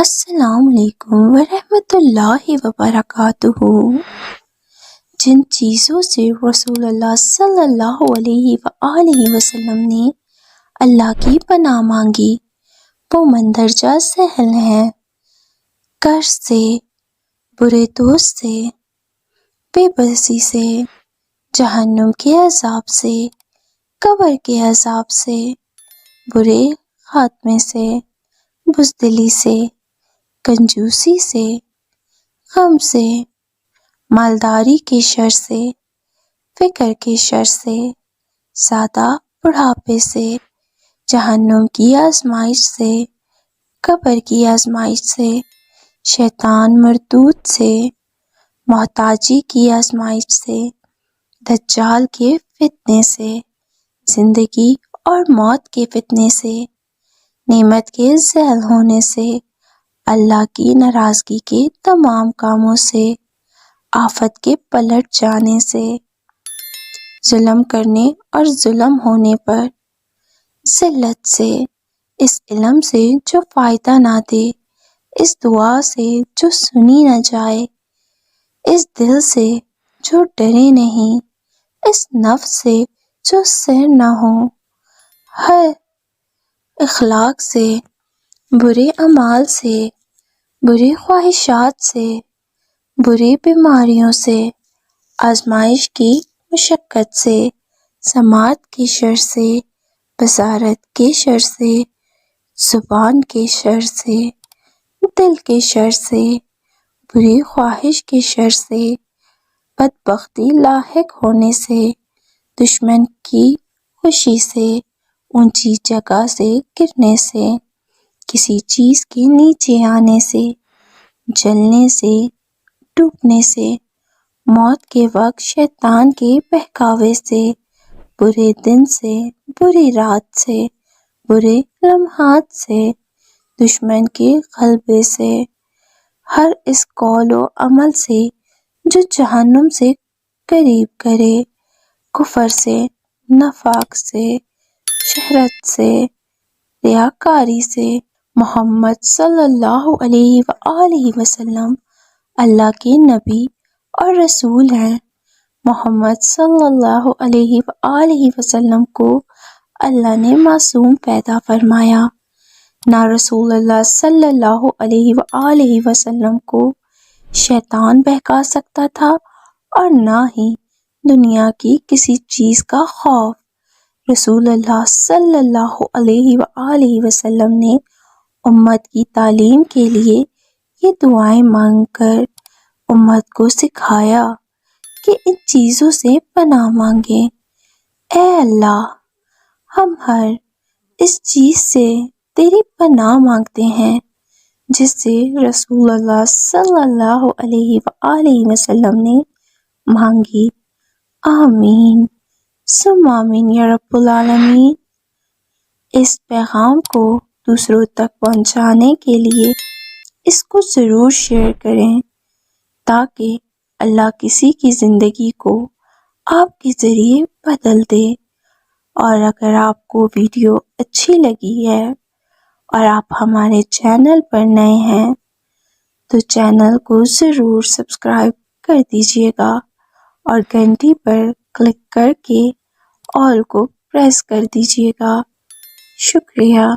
السلام علیکم ورحمۃ اللہ وبرکاتہ۔ جن چیزوں سے رسول اللہ صلی اللہ علیہ وآلہ وسلم نے اللہ کی پناہ مانگی وہ مندرجہ ذیل ہیں: قرض سے، برے دوست سے، بے بسی سے، جہنم کے عذاب سے، قبر کے عذاب سے، برے خاتمے سے، بزدلی سے، کنجوسی سے، غم سے، مالداری کے شر سے، فقر کے شر سے، زیادہ بڑھاپے سے، جہنم کی آزمائش سے، قبر کی آزمائش سے، شیطان مردود سے، محتاجی کی آزمائش سے، دجال کے فتنے سے، زندگی اور موت کے فتنے سے، نعمت کے ذیل ہونے سے، اللہ کی ناراضگی کے تمام کاموں سے، آفت کے پلٹ جانے سے، ظلم کرنے اور ظلم ہونے پر، ذلت سے، اس علم سے جو فائدہ نہ دے، اس دعا سے جو سنی نہ جائے، اس دل سے جو ڈرے نہیں، اس نفس سے جو سیر نہ ہو، ہر اخلاق سے، برے اعمال سے، بری خواہشات سے، بری بیماریوں سے، آزمائش کی مشقت سے، سماعت کے شر سے، بصارت کے شر سے، زبان کے شر سے، دل کے شر سے، بری خواہش کے شر سے، بدبختی لاحق ہونے سے، دشمن کی خوشی سے، اونچی جگہ سے گرنے سے، کسی چیز کے نیچے آنے سے، جلنے سے، ڈوبنے سے، موت کے وقت شیطان کے بہکاوے سے، برے دن سے، بری رات سے، برے لمحات سے، دشمن کے غلبے سے، ہر اس قول و عمل سے جو جہنم سے قریب کرے، کفر سے، نفاق سے، شہرت سے، ریاکاری سے۔ محمد صلی اللہ علیہ وآلہ وسلم اللہ کے نبی اور رسول ہیں۔ محمد صلی اللہ علیہ وآلہ وسلم کو اللہ نے معصوم پیدا فرمایا۔ نہ رسول اللہ صلی اللہ علیہ وآلہ وسلم کو شیطان بہکا سکتا تھا اور نہ ہی دنیا کی کسی چیز کا خوف۔ رسول اللہ صلی اللہ علیہ وآلہ وسلم نے امت کی تعلیم کے لیے یہ دعائیں مانگ کر امت کو سکھایا کہ ان چیزوں سے پناہ مانگیں۔ اے اللہ، ہم ہر اس چیز سے تیری پناہ مانگتے ہیں جس سے رسول اللہ صلی اللہ علیہ وآلہ وسلم نے مانگی۔ آمین ثم آمین یا رب العالمین۔ اس پیغام کو دوسروں تک پہنچانے کے لیے اس کو ضرور شیئر کریں تاکہ اللہ کسی کی زندگی کو آپ کے ذریعے بدل دے۔ اور اگر آپ کو ویڈیو اچھی لگی ہے اور آپ ہمارے چینل پر نئے ہیں تو چینل کو ضرور سبسکرائب کر دیجیے گا اور گھنٹی پر کلک کر کے آل کو پریس کر دیجیے گا۔ شکریہ۔